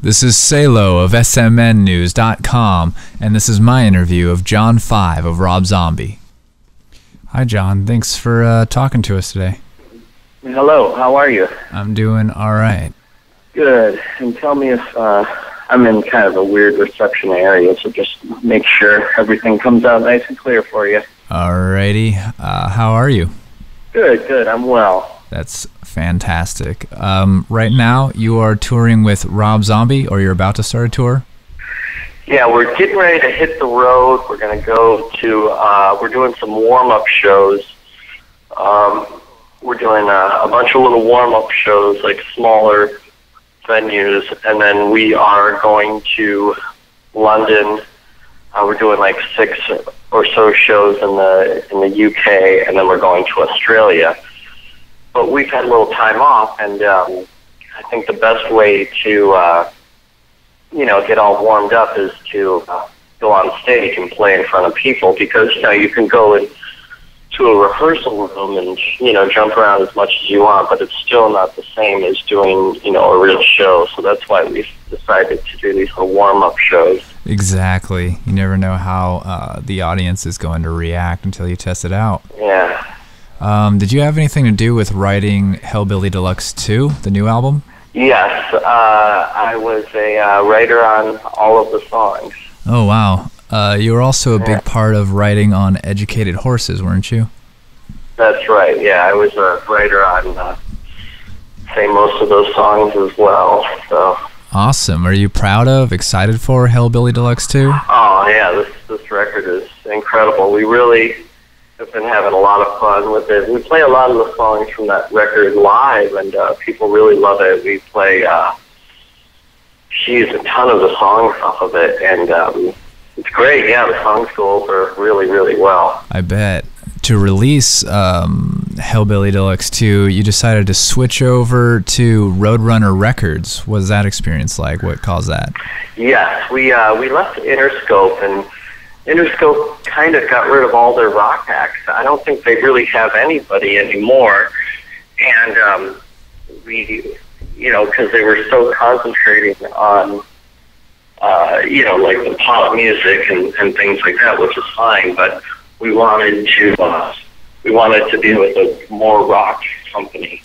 This is Salo of smnnews.com, and this is my interview of John 5 of Rob Zombie. Hi, John. Thanks for talking to us today. Hello. How are you? I'm doing all right. Good. And tell me if I'm in kind of a weird reception area, so just make sure everything comes out nice and clear for you. Alrighty. How are you? Good, good. I'm well. That's fantastic. Right now, you are touring with Rob Zombie, or you're about to start a tour? Yeah, we're getting ready to hit the road. We're going to go to, we're doing some warm-up shows. We're doing a bunch of little warm-up shows, like smaller venues, and then we are going to London. We're doing like 6 or so shows in the UK, and then we're going to Australia. But we've had a little time off, and I think the best way to, get all warmed up is to go on stage and play in front of people, because, you can go into a rehearsal room and, jump around as much as you want, but it's still not the same as doing, a real show. So that's why we've decided to do these little warm-up shows. Exactly. You never know how the audience is going to react until you test it out. Yeah. Did you have anything to do with writing Hellbilly Deluxe 2, the new album? Yes, I was a writer on all of the songs. Oh, wow. You were also a big part of writing on Educated Horses, weren't you? That's right, yeah. I was a writer on, say, most of those songs as well. So. Awesome. Are you proud of, excited for Hellbilly Deluxe 2? Oh, yeah, this record is incredible. We really have been having a lot of fun with it. We play a lot of the songs from that record live, and people really love it. We play, a ton of the songs off of it, and it's great. Yeah, the songs go over really, really well. I bet. To release Hellbilly Deluxe 2, you decided to switch over to Roadrunner Records. What was that experience like? What caused that? Yes, we left Interscope, and Interscope kind of got rid of all their rock acts. I don't think they really have anybody anymore. And we, because they were so concentrating on, like the pop music and things like that, which is fine. But we wanted to be with a more rock company,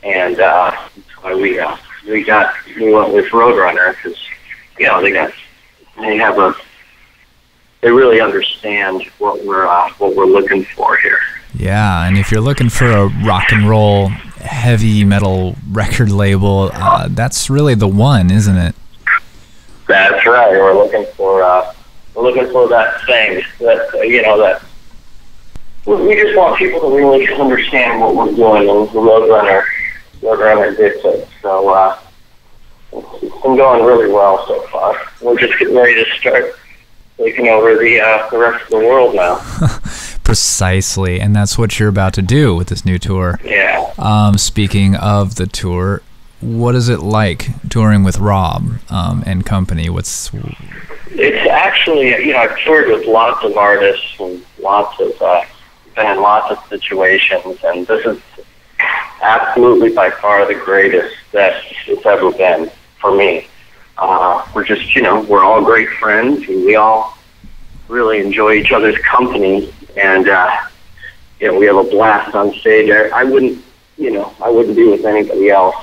and that's why we went with Roadrunner, because they really understand what we're looking for here. Yeah, and if you're looking for a rock and roll heavy metal record label, that's really the one, isn't it? That's right. We're looking for that thing that we just want people to really understand what we're doing, and Roadrunner did it. So it's been going really well so far. We're just getting ready to start taking over the rest of the world now. Precisely, and that's what you're about to do with this new tour. Yeah. Speaking of the tour, what is it like touring with Rob and company? It's actually, I've toured with lots of artists and been in lots of situations, and this is absolutely by far the greatest that it's ever been for me. We're just, we're all great friends, and we all really enjoy each other's company, and we have a blast on stage. I wouldn't be with anybody else.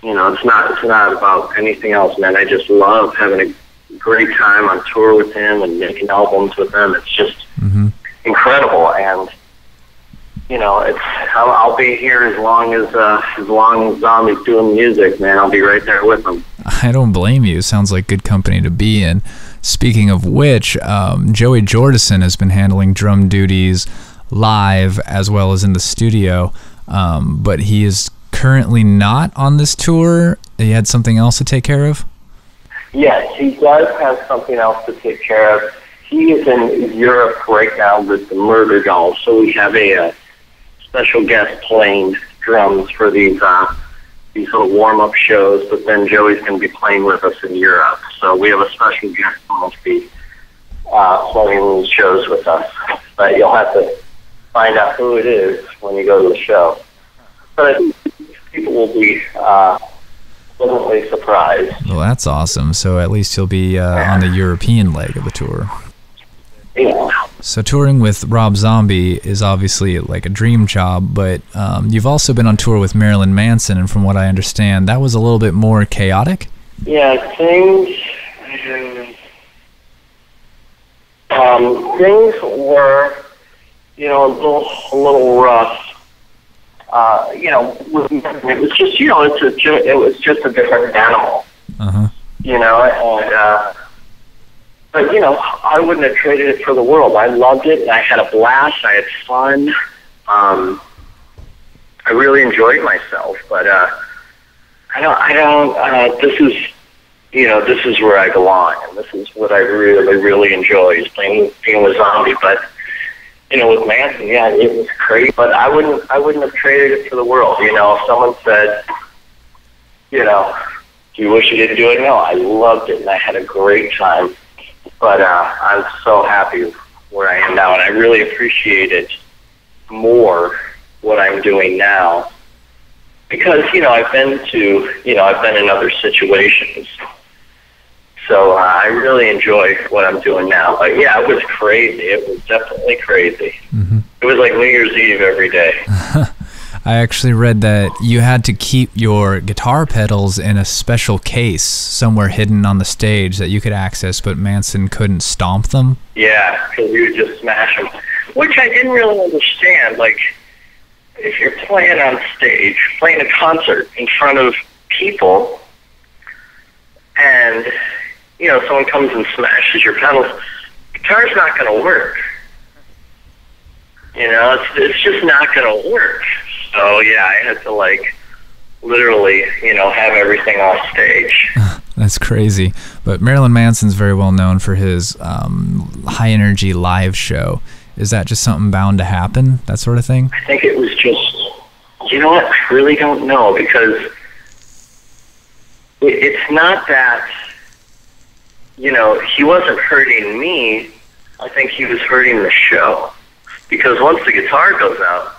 It's not about anything else, man. I just love having a great time on tour with him and making albums with him. It's just incredible, and I'll be here as long as Zombie's doing music, man. I'll be right there with him. I don't blame you. Sounds like good company to be in. Speaking of which, Joey Jordison has been handling drum duties live as well as in the studio, but he is currently not on this tour. He had something else to take care of? Yes, he does have something else to take care of. He is in Europe right now with the Murder Dolls, so we have a special guest playing drums for these little warm-up shows, but then Joey's going to be playing with us in Europe. So we have a special guest who to be playing these shows with us. But you'll have to find out who it is when you go to the show. But people will be pleasantly surprised. Well, that's awesome. So at least you'll be on the European leg of the tour. Yeah. So touring with Rob Zombie is obviously like a dream job, but you've also been on tour with Marilyn Manson, and from what I understand, that was a little bit more chaotic? Yeah, things were, a little rough. It was just, it was just a different animal. Uh-huh. But, I wouldn't have traded it for the world. I loved it, and I had a blast. I had fun. I really enjoyed myself, but this is where I belong, and this is what I really, really enjoy, is being with Zombie. But, with Manson, yeah, it was crazy, but I wouldn't have traded it for the world. If someone said, do you wish you didn't do it? No, I loved it, and I had a great time. But I'm so happy where I am now, and I really appreciate it more, what I'm doing now, because, I've been in other situations. So I really enjoy what I'm doing now. But yeah, it was crazy. It was definitely crazy. Mm-hmm. It was like New Year's Eve every day. I actually read that you had to keep your guitar pedals in a special case somewhere hidden on the stage that you could access, but Manson couldn't stomp them. Yeah, because you would just smash them, which I didn't really understand. Like, if you're playing on stage, playing a concert in front of people, and, someone comes and smashes your pedals, guitar's not going to work. It's just not going to work. So, yeah, I had to, literally, have everything off stage. That's crazy. But Marilyn Manson's very well known for his high-energy live show. Is that just something bound to happen, that sort of thing? I think it was just, I really don't know, because it's not that, he wasn't hurting me. I think he was hurting the show. Because once the guitar goes out,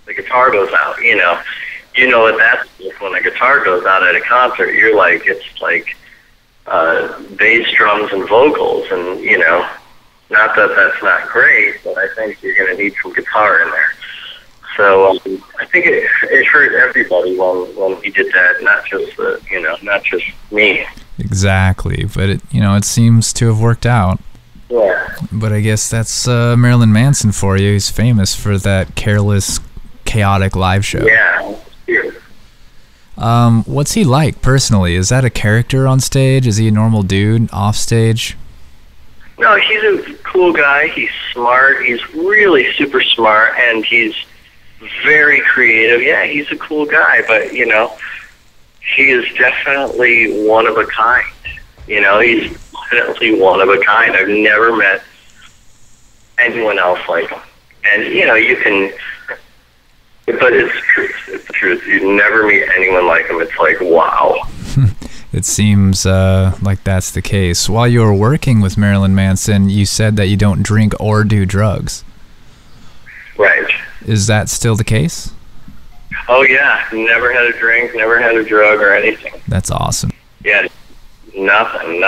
the guitar goes out, what that's like. When a guitar goes out at a concert, it's like bass, drums, and vocals, and, not that that's not great, but I think you're going to need some guitar in there. So I think it hurt everybody when he did that, not just me. Exactly, but it seems to have worked out. Yeah. But I guess that's Marilyn Manson for you. He's famous for that careless, chaotic live show. Yeah. What's he like personally? Is that a character on stage? Is he a normal dude off stage? No, he's a cool guy. He's smart. He's really super smart, and he's very creative. Yeah, he's a cool guy, but, he is definitely one of a kind. He's definitely one of a kind. I've never met anyone else like him. And, you can, but it's the truth. You never meet anyone like him. It's like, wow. It seems like that's the case. While you were working with Marilyn Manson, you said that you don't drink or do drugs. Right. Is that still the case? Oh, yeah. Never had a drink, never had a drug or anything. That's awesome. Yeah. Nothing.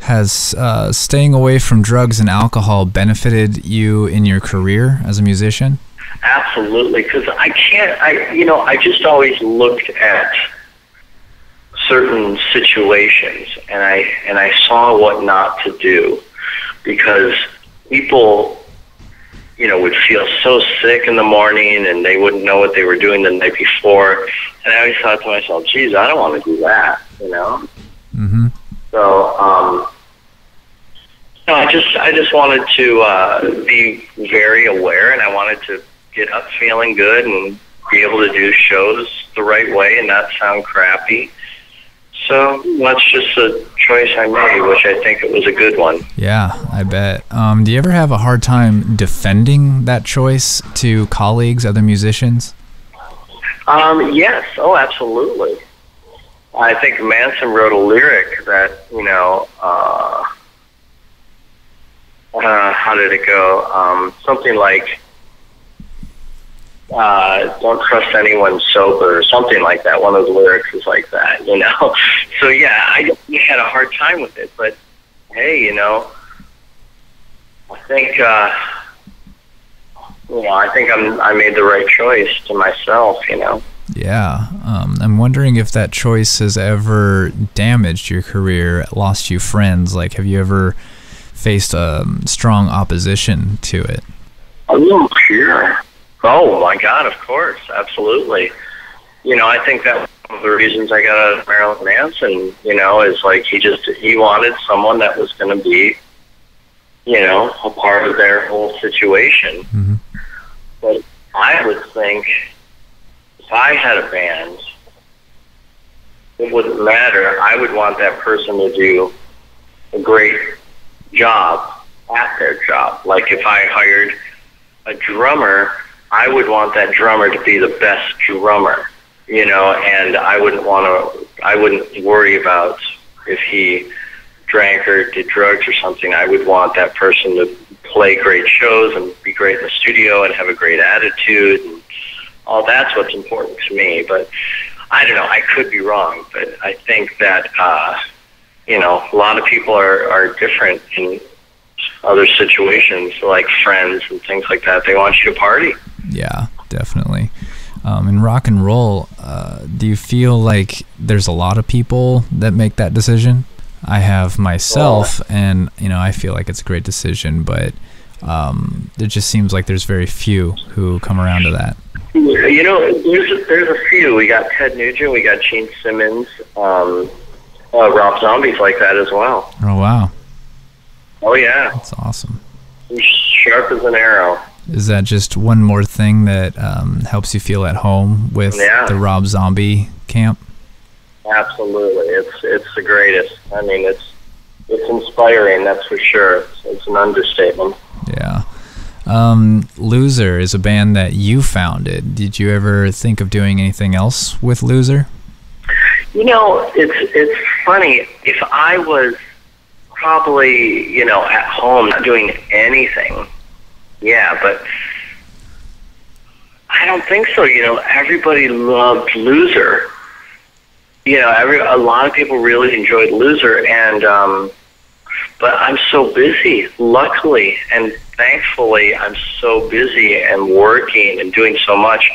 Has staying away from drugs and alcohol benefited you in your career as a musician? Absolutely, because I just always looked at certain situations, and I saw what not to do, because people, would feel so sick in the morning, and they wouldn't know what they were doing the night before, and I always thought to myself, geez, I don't want to do that, Mm-hmm. So, I just wanted to be very aware, and I wanted to get up feeling good and be able to do shows the right way and not sound crappy. So that's just a choice I made, which I think it was a good one. Yeah, I bet. Do you ever have a hard time defending that choice to colleagues, other musicians? Yes. Oh, absolutely. I think Manson wrote a lyric that, how did it go? Something like, don't trust anyone sober, or something like that. One of the lyrics is like that, you know. So yeah, I had a hard time with it, but hey, you know, I think I made the right choice to myself, you know. Yeah. I'm wondering if that choice has ever damaged your career, lost you friends. Like, have you ever faced strong opposition to it? Oh, sure. Oh, my God, of course. Absolutely. You know, I think that one of the reasons I got out of Marilyn Manson, you know, is like he wanted someone that was going to be, you know, a part of their whole situation. Mm-hmm. But I would think if I had a band, it wouldn't matter. I would want that person to do a great job at their job. Like if I hired a drummer, I would want that drummer to be the best drummer, you know, and I wouldn't worry about if he drank or did drugs or something. I would want that person to play great shows and be great in the studio and have a great attitude, and all that's what's important to me. But I don't know, I could be wrong, but I think that you know, a lot of people are different in other situations, like friends and things like that. They want you to party. Yeah, definitely. In rock and roll, do you feel like there's a lot of people that make that decision? I have myself, and you know, I feel like it's a great decision, but it just seems like there's very few who come around to that. You know, there's a few. We got Ted Nugent, we got Gene Simmons, Rob Zombie's like that as well. Oh wow! Oh yeah, that's awesome. He's sharp as an arrow. Is that just one more thing that helps you feel at home with the Rob Zombie camp? Absolutely, it's the greatest. I mean, it's inspiring, that's for sure. It's an understatement. Yeah. Loser is a band that you founded. Did you ever think of doing anything else with Loser? You know, it's funny. If I was probably, you know, at home not doing anything, yeah, but I don't think so. You know, everybody loved Loser. You know, a lot of people really enjoyed Loser, and but I'm so busy. Luckily and thankfully, I'm so busy and working and doing so much.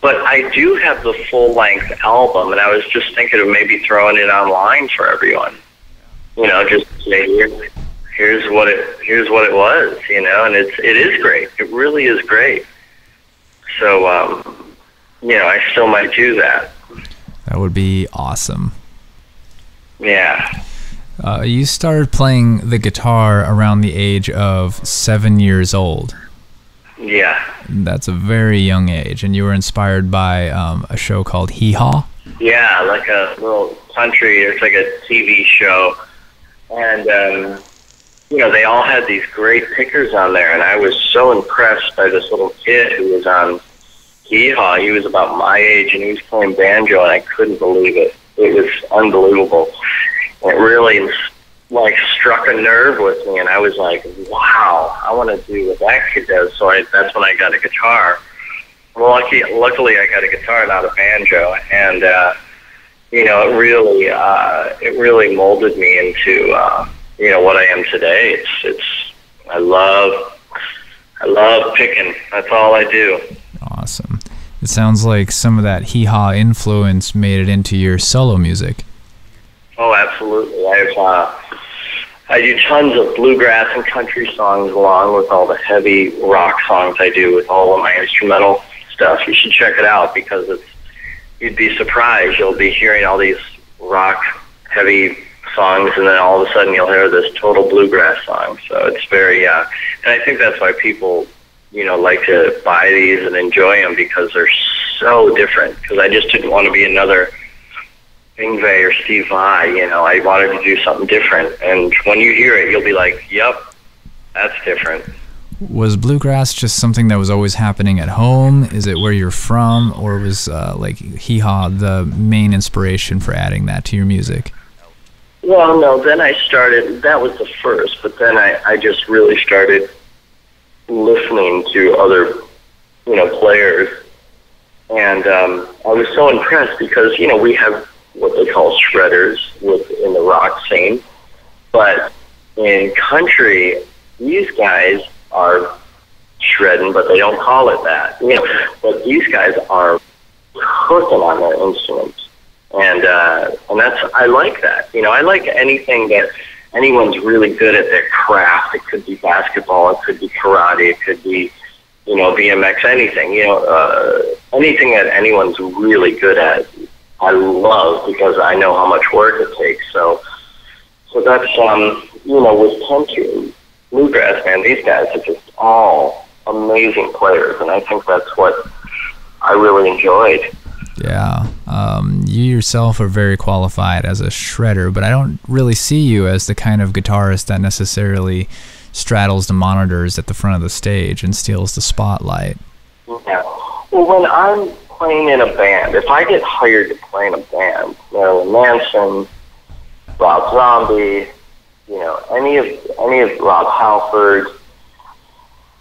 But I do have the full-length album, and I was just thinking of maybe throwing it online for everyone. You know, just say, here's what it was. You know, and it is great. It really is great. So, you know, I still might do that. That would be awesome. Yeah. You started playing the guitar around the age of 7 years old. Yeah. That's a very young age, and you were inspired by a show called Hee Haw? Yeah, like a little country, it's like a TV show. And, you know, they all had these great pickers on there, and I was so impressed by this little kid who was on Hee Haw. He was about my age, and he was playing banjo, and I couldn't believe it. It was unbelievable. It really, like, struck a nerve with me, and I was like, wow, I want to do what that kid does. So that's when I got a guitar. Well, luckily I got a guitar, not a banjo, and you know, it really molded me into you know, what I am today. I love picking. That's all I do. Awesome. It sounds like some of that Hee Haw influence made it into your solo music. Oh, absolutely. I do tons of bluegrass and country songs along with all the heavy rock songs I do with all of my instrumental stuff. You should check it out because you'd be surprised. You'll be hearing all these rock heavy songs, and then all of a sudden you'll hear this total bluegrass song. So it's very, and I think that's why people, you know, like to buy these and enjoy them because they're so different. Because I just didn't want to be another Yngwie or Steve Vai, you know. I wanted to do something different, and when you hear it, you'll be like, "Yep, that's different." Was bluegrass just something that was always happening at home? Is it where you're from, or was like Hee Haw the main inspiration for adding that to your music? Well, no. Then I started. That was the first, but then I just really started listening to other, you know, players, and I was so impressed because, you know, we have what they call shredders in the rock scene. But in country, these guys are shredding, but they don't call it that. But these guys are cooking on their instruments, and that's, I like that. I like anything that anyone's really good at their craft. It could be basketball, it could be karate, it could be BMX, anything. Anything that anyone's really good at, I love, because I know how much work it takes. So that's with country, bluegrass, man, these guys are just all amazing players, and I think that's what I really enjoyed. Yeah. You yourself are very qualified as a shredder, but I don't really see you as the kind of guitarist that necessarily straddles the monitors at the front of the stage and steals the spotlight. Yeah. Well, when I'm playing in a band, if I get hired to play in a band, Marilyn Manson, Rob Zombie, any of Rob Halford,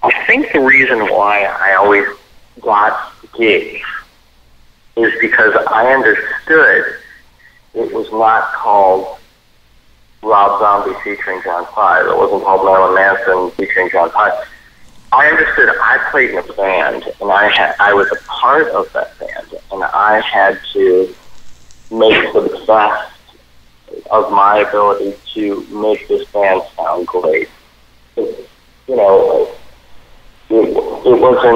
I think the reason why I always got gigs is because I understood it was not called Rob Zombie featuring John Five. It wasn't called Marilyn Manson featuring John Five. I understood I played in a band, and I was a part of that band, and I had to make the best of my ability to make this band sound great.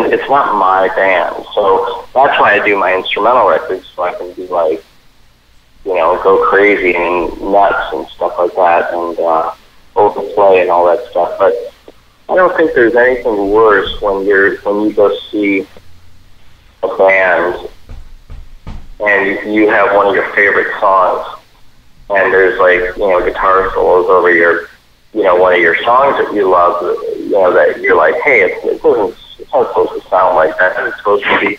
It's not my band, so that's why I do my instrumental records, so I can be like, go crazy and nuts and stuff like that, and overplay and all that stuff. But I don't think there's anything worse when you go see a band and you have one of your favorite songs, and there's guitar solos over your one of your songs that you love, that you're like, hey, it's not supposed to sound like that. It's supposed to be,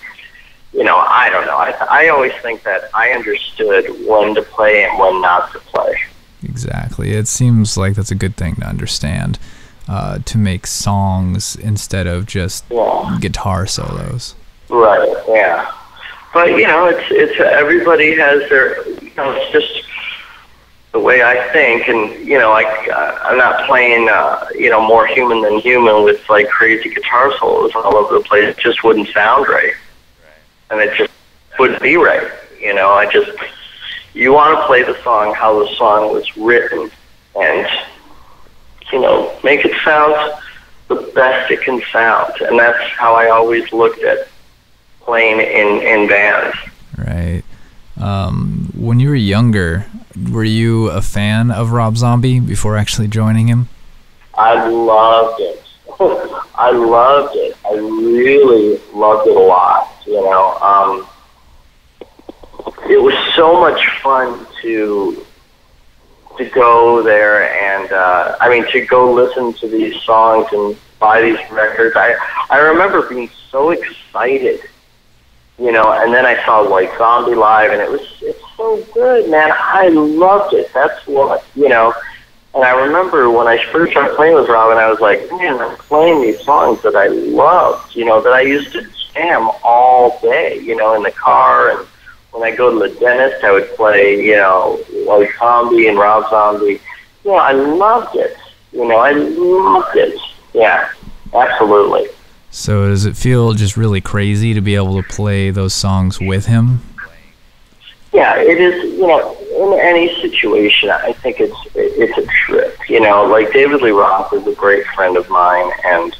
I don't know. I always think that I understood when to play and when not to play. Exactly. It seems like that's a good thing to understand, to make songs instead of just guitar solos. Right, yeah. But, it's everybody has their, it's just the way I think, and I'm not playing more human than human with crazy guitar solos all over the place. It just wouldn't sound right, and it just wouldn't be right. You want to play the song how the song was written, and make it sound the best it can sound, and that's how I always looked at playing in bands. Right. When you were younger, were you a fan of Rob Zombie before actually joining him? I loved it. I loved it. I really loved it a lot. It was so much fun to go there and to go listen to these songs and buy these records. I remember being so excited. And then I saw White Zombie live, and it's so good, man. I loved it. That's what, and I remember when I first started playing with Robin, I was like, man, I'm playing these songs that I loved, that I used to jam all day, in the car, and when I go to the dentist, I would play, White Zombie and Rob Zombie. I loved it. I loved it. Yeah, absolutely. So does it feel just really crazy to be able to play those songs with him? Yeah, it is. In any situation, I think it's a trip. Like David Lee Roth is a great friend of mine, and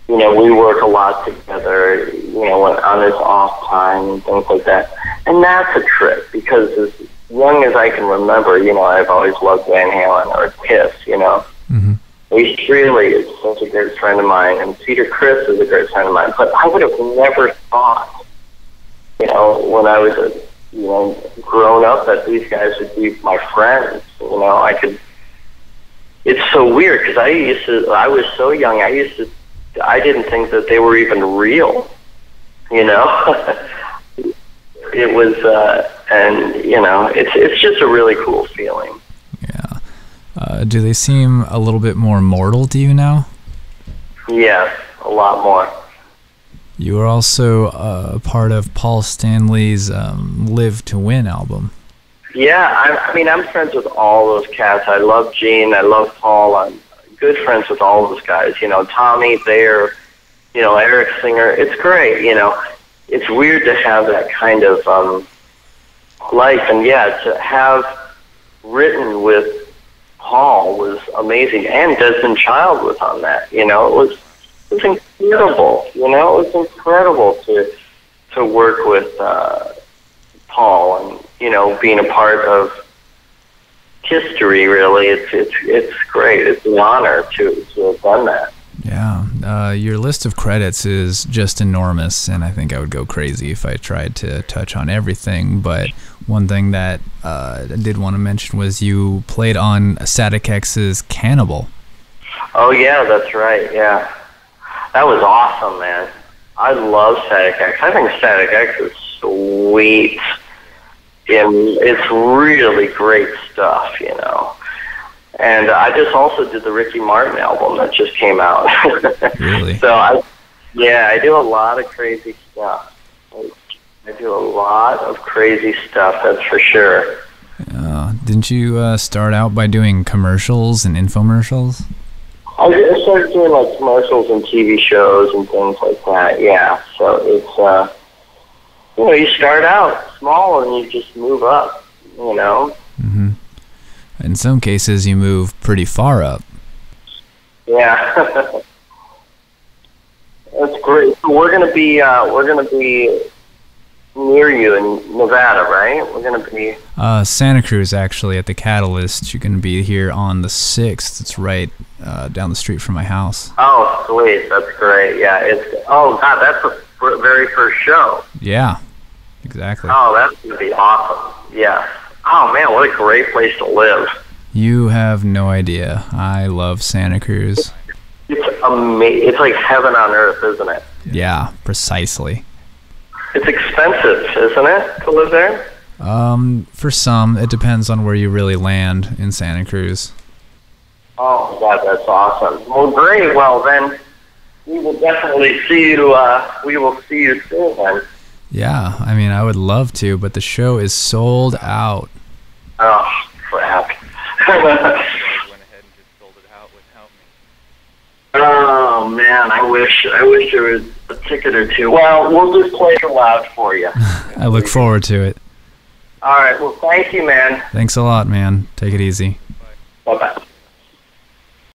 we work a lot together. On his off time and things like that, and that's a trip because as young as I can remember, I've always loved Van Halen or Kiss. Mm-hmm. He really is such a great friend of mine, and Peter Criss is a great friend of mine. But I would have never thought, when I was grown up, that these guys would be my friends. It's so weird because I was so young. I didn't think that they were even real. It was, it's just a really cool feeling. Yeah. Do they seem a little bit more mortal to you now? Yeah, a lot more. You were also a part of Paul Stanley's Live to Win album. Yeah, I mean, I'm friends with all those cats. I love Gene. I love Paul. I'm good friends with all those guys. You know, Tommy, Thayer, you know, Eric Singer. It's great, you know. It's weird to have that kind of life. And, yeah, to have written with Paul was amazing. And Desmond Child was on that, you know. It was incredible, you know. It was incredible to work with Paul and, you know, being a part of history, really. It's great. It's an honor to have done that. Yeah. Your list of credits is just enormous, and I think I would go crazy if I tried to touch on everything. But one thing that I did want to mention was you played on Static X's Cannibal. Oh, yeah, that's right, yeah. That was awesome, man. I love Static X. I think Static X is sweet. And it's really great stuff, you know. And I just also did the Ricky Martin album that just came out. Really? So, I do a lot of crazy stuff. I do a lot of crazy stuff, that's for sure. Didn't you start out by doing commercials and infomercials? I started doing, like, commercials and TV shows and things like that, yeah. So it's, you know, you start out small and you just move up, you know. Mm-hmm. In some cases, you move pretty far up. Yeah, that's great. So we're gonna be near you in Nevada, right? We're gonna be Santa Cruz, actually, at the Catalyst. You're gonna be here on the 6th. It's right down the street from my house. Oh, sweet. That's great. Yeah. Oh God, that's the very first show. Yeah. Exactly. Oh, that's gonna be awesome. Yeah. Oh man, what a great place to live. You have no idea. I love Santa Cruz. It's amazing. It's like heaven on earth, isn't it? Yeah, precisely. It's expensive, isn't it, to live there? For some, it depends on where you really land in Santa Cruz. Oh God, that's awesome. Well, great. Well, then we will definitely see you. We will see you soon, then. Yeah, I mean, I would love to, but the show is sold out. Oh, crap. Oh, man, I wish there was a ticket or two. Well, we'll just play it loud for you. I look forward to it. All right, well, thank you, man. Thanks a lot, man. Take it easy. Bye-bye.